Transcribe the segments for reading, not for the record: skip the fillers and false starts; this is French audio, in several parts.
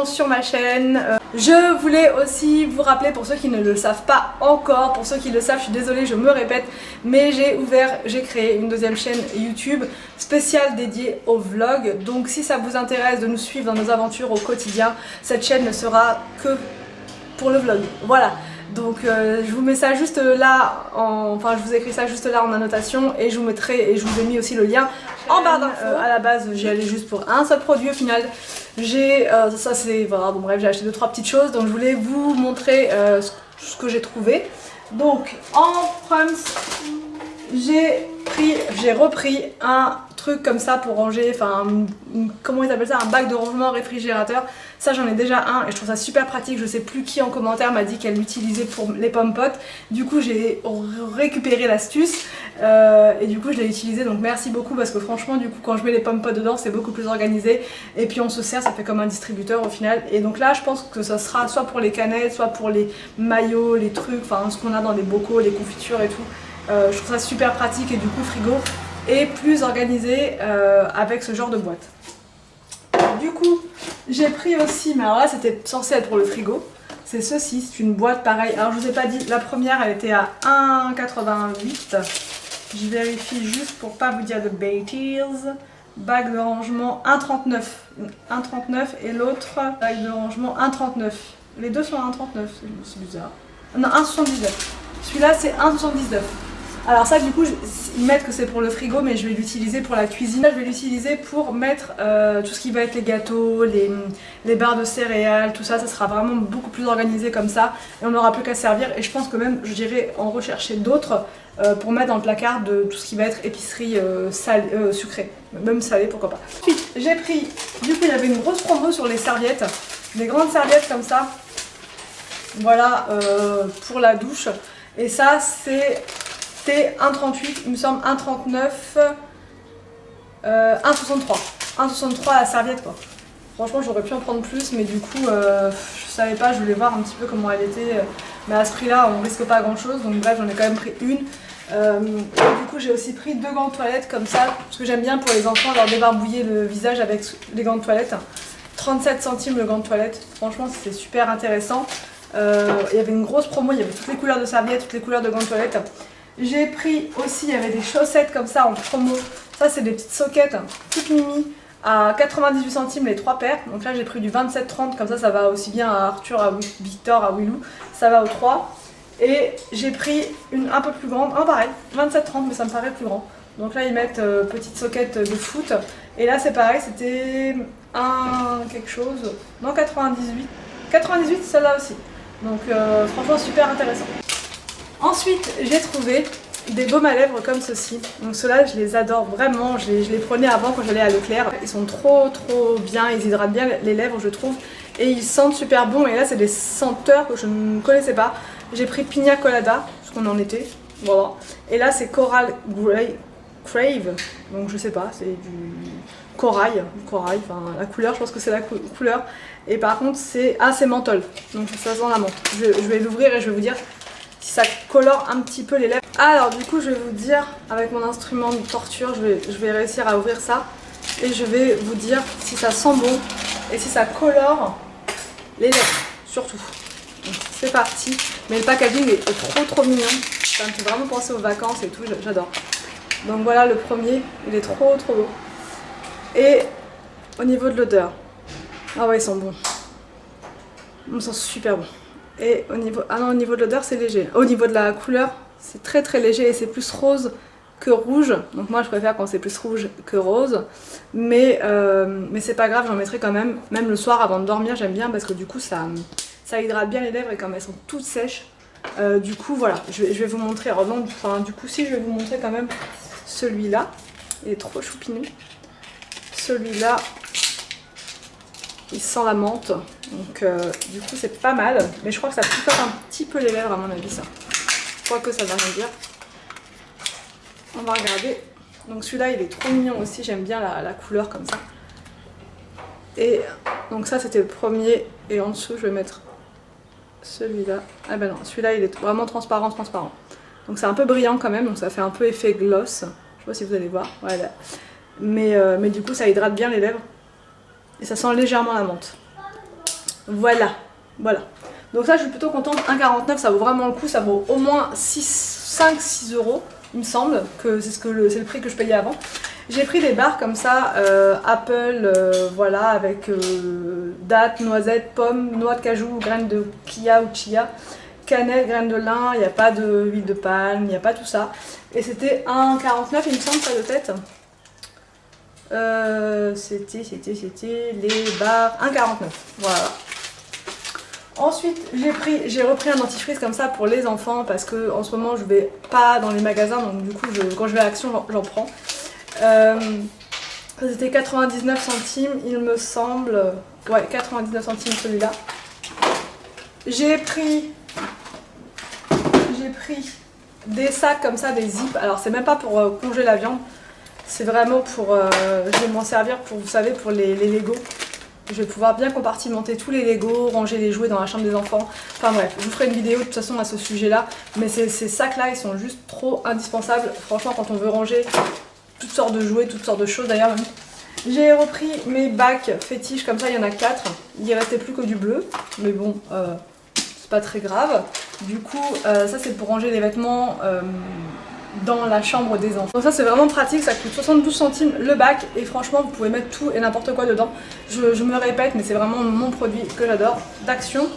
sur ma chaîne. Je voulais aussi vous rappeler, pour ceux qui ne le savent pas encore, pour ceux qui le savent, je suis désolée, je me répète, mais j'ai créé une deuxième chaîne YouTube spéciale dédiée au vlog. Donc si ça vous intéresse de nous suivre dans nos aventures au quotidien, cette chaîne ne sera que pour le vlog. Voilà. Donc je vous mets ça juste là, enfin je vous écris ça juste là en annotation et je vous mettrai, et je vous ai mis aussi le lien en barre d'infos. À la base j'y allais juste pour un seul produit, au final j'ai, ça c'est, voilà, bon bref, j'ai acheté 2-3 petites choses, donc je voulais vous montrer ce que j'ai trouvé. Donc en prums, j'ai repris un truc comme ça pour ranger, enfin comment ils appellent ça, un bac de rangement réfrigérateur. Ça j'en ai déjà un et je trouve ça super pratique. Je sais plus qui en commentaire m'a dit qu'elle l'utilisait pour les pommes potes. Du coup j'ai récupéré l'astuce et du coup je l'ai utilisé, donc merci beaucoup, parce que franchement du coup quand je mets les pommes potes dedans c'est beaucoup plus organisé et puis on se sert, ça fait comme un distributeur au final. Et donc là je pense que ça sera soit pour les canettes, soit pour les maillots, les trucs, enfin ce qu'on a dans les bocaux, les confitures et tout. Je trouve ça super pratique et du coup frigo et plus organisé avec ce genre de boîte. Du coup j'ai pris aussi, mais alors là c'était censé être pour le frigo, c'est ceci, c'est une boîte pareille. Alors je vous ai pas dit, la première elle était à 1,88 €. Je vérifie juste pour pas vous dire de bêtises. Bague de rangement 1,39 et l'autre bague de rangement 1,39. Les deux sont à 1,39, c'est bizarre. Non, 1,79. Celui-là c'est 1,79. Alors ça du coup ils mettent que c'est pour le frigo, mais je vais l'utiliser pour la cuisine. Je vais l'utiliser pour mettre tout ce qui va être les gâteaux, les barres de céréales, tout ça. Ça sera vraiment beaucoup plus organisé comme ça et on n'aura plus qu'à servir. Et je pense que même j'irai en rechercher d'autres pour mettre dans le placard de tout ce qui va être épicerie sucrée, même salée, pourquoi pas. Ensuite j'ai pris, du coup il y avait une grosse promo sur les serviettes, des grandes serviettes comme ça, voilà, pour la douche. Et ça c'est 1,38, il me semble 1,39, 1,63 la serviette quoi. Franchement j'aurais pu en prendre plus, mais du coup je savais pas, je voulais voir un petit peu comment elle était, mais à ce prix là on risque pas grand chose, donc bref j'en ai quand même pris une. Du coup j'ai aussi pris 2 gants de toilette comme ça, parce que j'aime bien pour les enfants leur débarbouiller le visage avec les gants de toilette. 37 centimes le gant de toilette, franchement c'était super intéressant. Il y avait une grosse promo, il y avait toutes les couleurs de serviettes, toutes les couleurs de gants de toilette. J'ai pris aussi, il y avait des chaussettes comme ça en promo. Ça c'est des petites soquettes toutes mini à 98 centimes les 3 paires. Donc là j'ai pris du 27,30, comme ça va aussi bien à Arthur, à Victor, à Willou. Ça va aux 3. Et j'ai pris une un peu plus grande, pareil, 27,30, mais ça me paraît plus grand. Donc là ils mettent petite soquette de foot. Et là c'est pareil, c'était un quelque chose, non 98. 98 celle-là aussi. Donc franchement super intéressant. Ensuite j'ai trouvé des baumes à lèvres comme ceci. Donc ceux-là je les adore vraiment, je les prenais avant quand j'allais à Leclerc. Ils sont trop bien, ils hydratent bien les lèvres je trouve. Et ils sentent super bon, et là c'est des senteurs que je ne connaissais pas. J'ai pris Pina Colada, parce qu'on en était, voilà. Et là c'est Coral Crave, donc je sais pas, c'est du corail, enfin la couleur, je pense que c'est la couleur. Et par contre c'est menthol, donc ça sent la menthe. Je vais l'ouvrir et je vais vous dire si ça colore un petit peu les lèvres. Alors du coup je vais vous dire, avec mon instrument de torture, je vais réussir à ouvrir ça. Et je vais vous dire si ça sent bon et si ça colore les lèvres, surtout. Donc c'est parti. Mais le packaging est trop mignon. Ça me fait vraiment penser aux vacances et tout, j'adore. Donc voilà le premier, il est trop beau. Et au niveau de l'odeur, ah ouais ils sont bons. Ils sont super bons. Et au niveau, au niveau de l'odeur c'est léger. Au niveau de la couleur c'est très léger et c'est plus rose que rouge. Donc moi je préfère quand c'est plus rouge que rose. Mais c'est pas grave, j'en mettrai quand même. Même le soir avant de dormir j'aime bien, parce que du coup ça hydrate bien les lèvres, et comme elles sont toutes sèches. Du coup voilà, je vais vous montrer. Alors non, enfin du coup si, je vais vous montrer quand même celui-là. Il est trop choupinou. Celui-là il sent la menthe, donc du coup c'est pas mal, mais je crois que ça picote un petit peu les lèvres à mon avis ça. Je crois que ça va rien dire. On va regarder. Donc celui-là il est trop mignon aussi, j'aime bien la couleur comme ça. Et donc ça c'était le premier, et en dessous je vais mettre celui-là. Ah ben non, celui-là il est vraiment transparent. Donc c'est un peu brillant quand même, donc ça fait un peu effet gloss. Je sais pas si vous allez voir, voilà. Mais du coup ça hydrate bien les lèvres. Et ça sent légèrement la menthe. Voilà. Donc ça je suis plutôt contente, 1,49 ça vaut vraiment le coup, ça vaut au moins 5-6 euros il me semble, que c'est le prix que je payais avant. J'ai pris des barres comme ça, Apple, voilà, avec dattes, noisettes, pommes, noix de cajou, graines de chia ou chia, cannelle, graines de lin, il n'y a pas d'huile de palme, il n'y a pas tout ça. Et c'était 1,49 il me semble, ça de tête. C'était les barres 1,49, voilà. Ensuite j'ai repris un dentifrice comme ça pour les enfants parce que en ce moment je vais pas dans les magasins, donc du coup quand je vais à Action j'en prends. C'était 99 centimes il me semble, ouais 99 centimes celui-là. J'ai pris des sacs comme ça, des zips, alors c'est même pas pour congeler la viande, c'est vraiment pour, je vais m'en servir pour, vous savez, pour les Lego. Je vais pouvoir bien compartimenter tous les Lego, ranger les jouets dans la chambre des enfants. Enfin bref, je vous ferai une vidéo de toute façon à ce sujet-là. Mais ces sacs-là, ils sont juste trop indispensables. Franchement, quand on veut ranger toutes sortes de jouets, toutes sortes de choses d'ailleurs. J'ai repris mes bacs fétiches, comme ça il y en a 4. Il restait plus que du bleu. Mais bon, c'est pas très grave. Du coup, ça c'est pour ranger les vêtements dans la chambre des enfants. Donc ça c'est vraiment pratique, ça coûte 72 centimes le bac et franchement vous pouvez mettre tout et n'importe quoi dedans. Je me répète mais c'est vraiment mon produit que j'adore d'Action.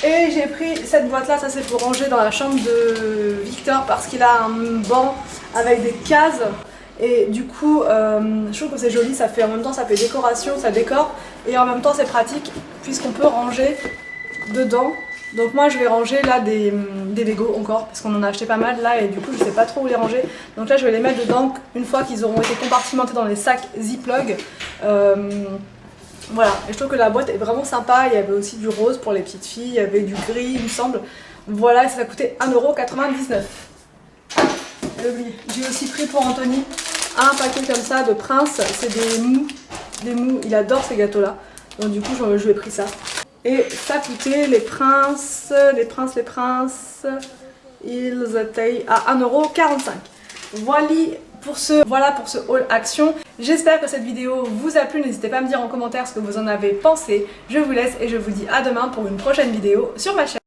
Et j'ai pris cette boîte là, ça c'est pour ranger dans la chambre de Victor parce qu'il a un banc avec des cases et du coup je trouve que c'est joli, ça fait en même temps ça fait décoration, ça décore et en même temps c'est pratique puisqu'on peut ranger dedans. Donc moi je vais ranger là des Lego encore parce qu'on en a acheté pas mal là et du coup je sais pas trop où les ranger. Donc là je vais les mettre dedans une fois qu'ils auront été compartimentés dans les sacs Ziploc. Voilà, et je trouve que la boîte est vraiment sympa, il y avait aussi du rose pour les petites filles, il y avait du gris il me semble. Voilà, ça a coûté 1,99 €. J'ai oublié. J'ai aussi pris pour Anthony un paquet comme ça de Prince, c'est des mous, il adore ces gâteaux là. Donc du coup je lui ai pris ça. Et ça coûtait les princes, ils étaient à 1,45 €. Voilà pour ce haul Action. J'espère que cette vidéo vous a plu, n'hésitez pas à me dire en commentaire ce que vous en avez pensé. Je vous laisse et je vous dis à demain pour une prochaine vidéo sur ma chaîne.